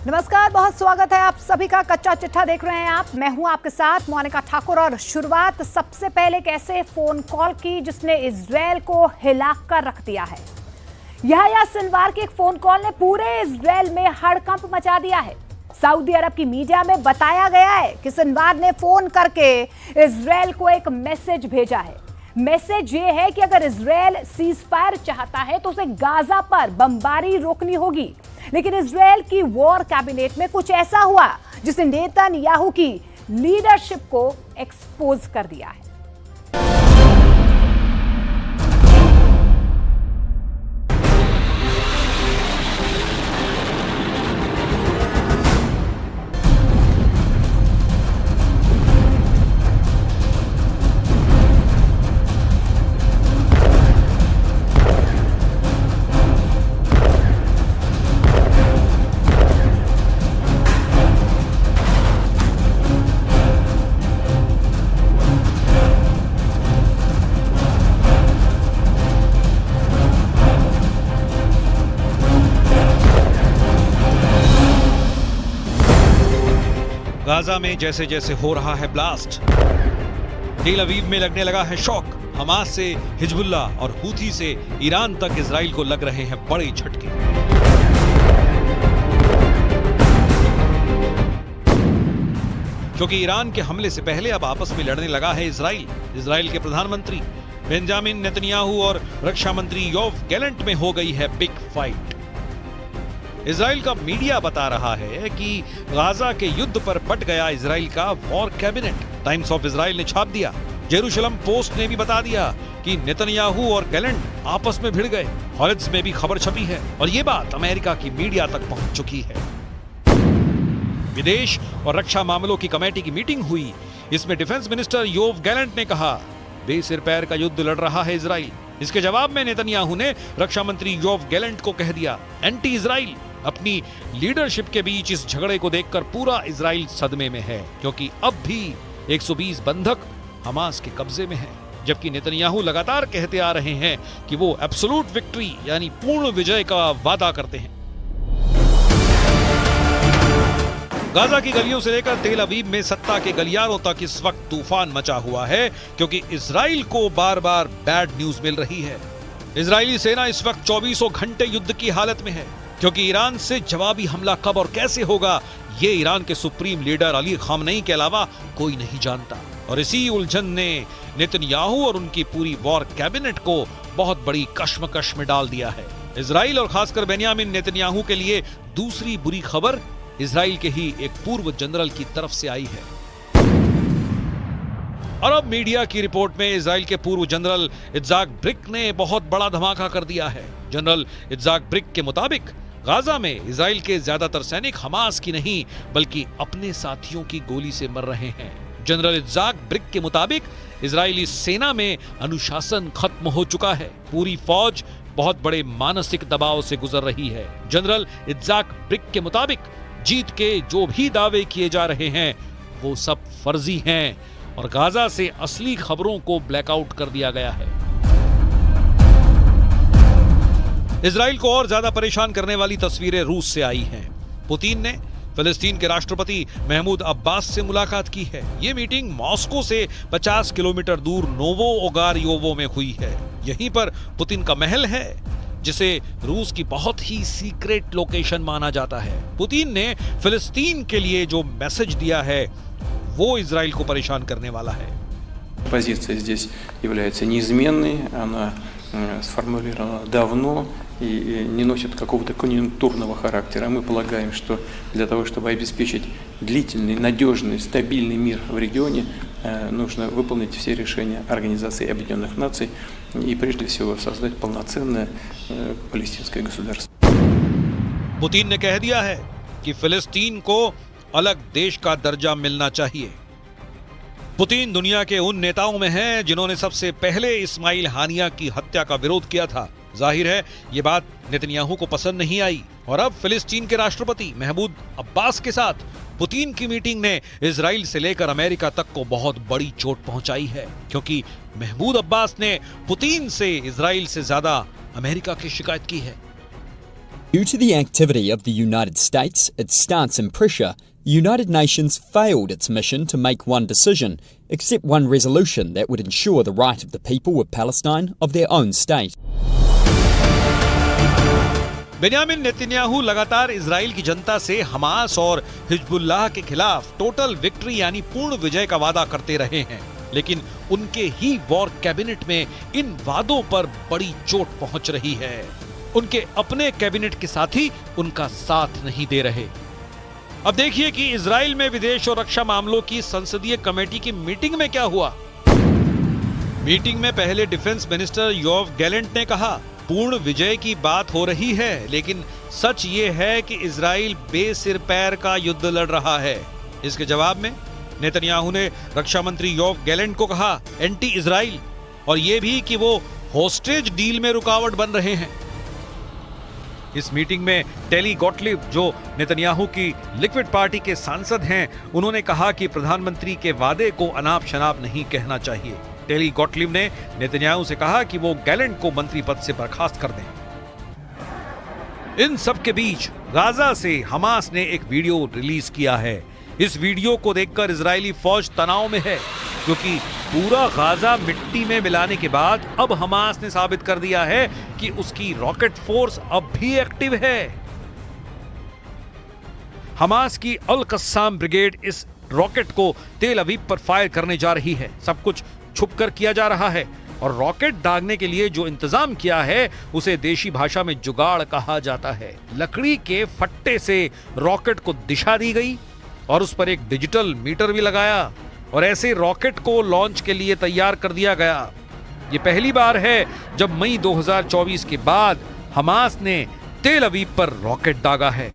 नमस्कार, बहुत स्वागत है आप सभी का। कच्चा चिट्ठा देख रहे हैं आप। मैं हूं आपके साथ मोनिका ठाकुर। और शुरुआत सबसे पहले एक ऐसे फोन कॉल की जिसने इजरायल को हिलाकर रख दिया है। यह सिनवार की एक फोन कॉल ने पूरे इजरायल में हड़कंप मचा दिया है। सऊदी अरब की मीडिया में बताया गया है कि सिनवार ने फोन करके इजरायल को एक मैसेज भेजा है। मैसेज ये है कि अगर इजरायल सीज फायर चाहता है तो उसे गाजा पर बमबारी रोकनी होगी। लेकिन इजरायल की वॉर कैबिनेट में कुछ ऐसा हुआ जिसने नेतन्याहू की लीडरशिप को एक्सपोज कर दिया है। गाजा में जैसे जैसे हो रहा है ब्लास्ट, तेल अवीव में लगने लगा है शॉक। हमास से हिजबुल्ला और हूथी से ईरान तक इजराइल को लग रहे हैं बड़े झटके। क्योंकि ईरान के हमले से पहले अब आपस में लड़ने लगा है इजराइल के प्रधानमंत्री बेंजामिन नेतन्याहू और रक्षा मंत्री योव गैलेंट में हो गई है बिग फाइट। इजराइल का मीडिया बता रहा है कि गाजा के युद्ध पर बट गया इजराइल का war cabinet. Times of Israel ने छाप दिया। जेरूशलम पोस्ट ने भी बता दिया कि नेतन्याहू और गैलेंट आपस में भिड़ गए। हॉरिट्ज में भी खबर छपी है और ये बात अमेरिका की मीडिया तक पहुंच चुकी है। विदेश और रक्षा मामलों की कमेटी की मीटिंग हुई। इसमें डिफेंस मिनिस्टर योव गैलेंट ने कहा, बेसिर पैर का युद्ध लड़ रहा है इजराइल। इसके जवाब में नेतन्याहू ने रक्षा मंत्री योव गैलेंट को कह दिया, एंटी इजराइल। अपनी लीडरशिप के बीच इस झगड़े को देखकर पूरा इजराइल सदमे में है, क्योंकि अब भी 120 बंधक हमास के कब्जे में हैं। जबकि नेतन्याहू लगातार कहते आ रहे हैं कि वो एब्सोल्यूट विक्ट्री यानी पूर्ण विजय का वादा करते हैं। गाजा की गलियों से लेकर तेल अवीव में सत्ता के गलियारों तक इस वक्त तूफान मचा हुआ है, क्योंकि इजराइल को बार बार बैड न्यूज मिल रही है। इजरायली सेना इस वक्त 24 घंटे युद्ध की हालत में है, क्योंकि ईरान से जवाबी हमला कब और कैसे होगा ये ईरान के सुप्रीम लीडर अली खामनेई के अलावा कोई नहीं जानता। और इसी उलझन ने नेतन्याहू और उनकी पूरी वॉर कैबिनेट को बहुत बड़ी कश्मकश में डाल दिया है। इजराइल और खासकर बेंजामिन नेतन्याहू के लिए दूसरी बुरी खबर इजराइल के ही एक पूर्व जनरल की तरफ से आई है। अरब मीडिया की रिपोर्ट में इजराइल के पूर्व जनरल इत्जाक ब्रिक ने बहुत बड़ा धमाका कर दिया है। जनरल इत्जाक ब्रिक के मुताबिक गाजा में इजराइल के ज्यादातर सैनिक हमास की नहीं बल्कि अपने साथियों की गोली से मर रहे हैं। जनरल इत्जाक ब्रिक के मुताबिक इजरायली सेना में अनुशासन खत्म हो चुका है। पूरी फौज बहुत बड़े मानसिक दबाव से गुजर रही है। जनरल इत्जाक ब्रिक के मुताबिक जीत के जो भी दावे किए जा रहे हैं वो सब फर्जी हैं और गाजा से असली खबरों को ब्लैकआउट कर दिया गया है। इजराइल को और ज्यादा परेशान करने वाली तस्वीरें रूस से आई हैं। पुतिन ने फिलिस्तीन के राष्ट्रपति महमूद अब्बास से मुलाकात की है। ये मीटिंग मॉस्को से 50 किलोमीटर दूर नोवो ओगारियोवो में हुई है। यहीं पर पुतिन का महल है, जिसे रूस की बहुत ही सीक्रेट लोकेशन माना जाता है। पुतिन ने फिलिस्तीन के लिए जो मैसेज दिया है वो इजराइल को परेशान करने वाला है। Позиция здесь является неизменной, она сформулирована давно и не носит какого-то конъюнктурного характера. Мы полагаем, что для того, чтобы обеспечить длительный, надежный, стабильный мир в регионе, нужно выполнить все решения Организации Объединенных Наций и прежде всего создать полноценное палестинское государство. पुतिन ने कह दिया है कि फिलिस्तीन को अलग देश का दर्जा मिलना चाहिए। पुतिन दुनिया के उन नेताओं में हैं जिन्होंने सबसे पहले इस्माइल हानिया की हत्या का विरोध किया था। जाहिर है ये बात नेतन्याहू को पसंद नहीं आई और अब फिलिस्तीन के राष्ट्रपति महमूद अब्बास के साथ पुतिन की मीटिंग ने इजराइल से लेकर अमेरिका तक को बहुत बड़ी चोट पहुंचाई है, क्योंकि महमूद अब्बास ने पुतिन से इजराइल से ज्यादा अमेरिका की शिकायत की है। Due to the activity of the United States, its stance and pressure, the United Nations failed its mission to make one decision, accept one resolution that would ensure the right of the people of Palestine of their own state. Benjamin Netanyahu लगातार Israel की जनता से Hamas और Hezbollah के खिलाफ total victory यानी पूर्ण विजय का वादा करते रहे हैं, लेकिन उनके ही वॉर कैबिनेट में इन वादों पर बड़ी चोट पहुंच रही है। उनके अपने कैबिनेट के साथी उनका साथ नहीं दे रहे। अब देखिए कि इजराइल में विदेश और रक्षा मामलों की संसदीय कमेटी की मीटिंग में क्या हुआ। मीटिंग में पहले डिफेंस मिनिस्टर योव गैलेंट ने कहा, पूर्ण विजय की बात हो रही है, लेकिन सच ये है कि इजराइल बेसिर पैर का युद्ध लड़ रहा है। इसके जवाब में नेतन्याहू ने रक्षा मंत्री योव गैलेंट को कहा एंटी इजराइल, और यह भी कि वो होस्टेज डील में रुकावट बन रहे हैं। इस मीटिंग में टेली गॉटलिब, जो नेतन्याहू की लिक्विड पार्टी के सांसद हैं, उन्होंने कहा कि प्रधानमंत्री के वादे को अनाप शनाप नहीं कहना चाहिए। टेली गॉटलिब ने नेतन्याहू से कहा कि वो गैलेंट को मंत्री पद से बर्खास्त कर दें। इन सब के बीच गाजा से हमास ने एक वीडियो रिलीज किया है। इस वीडियो को देखकर इजरायली फौज तनाव में है, क्योंकि पूरा गाजा मिट्टी में मिलाने के बाद अब हमास ने साबित कर दिया है कि उसकी रॉकेट फोर्स अब भी एक्टिव है। हमास की अल कस्साम ब्रिगेड इस रॉकेट को तेल अवीव पर फायर करने जा रही है। सब कुछ छुपकर किया जा रहा है, और रॉकेट दागने के लिए जो इंतजाम किया है उसे देशी भाषा में जुगाड़ कहा जाता है। लकड़ी के फट्टे से रॉकेट को दिशा दी गई और उस पर एक डिजिटल मीटर भी लगाया, और ऐसे रॉकेट को लॉन्च के लिए तैयार कर दिया गया। ये पहली बार है जब मई 2024 के बाद हमास ने तेल अवीव पर रॉकेट दागा है।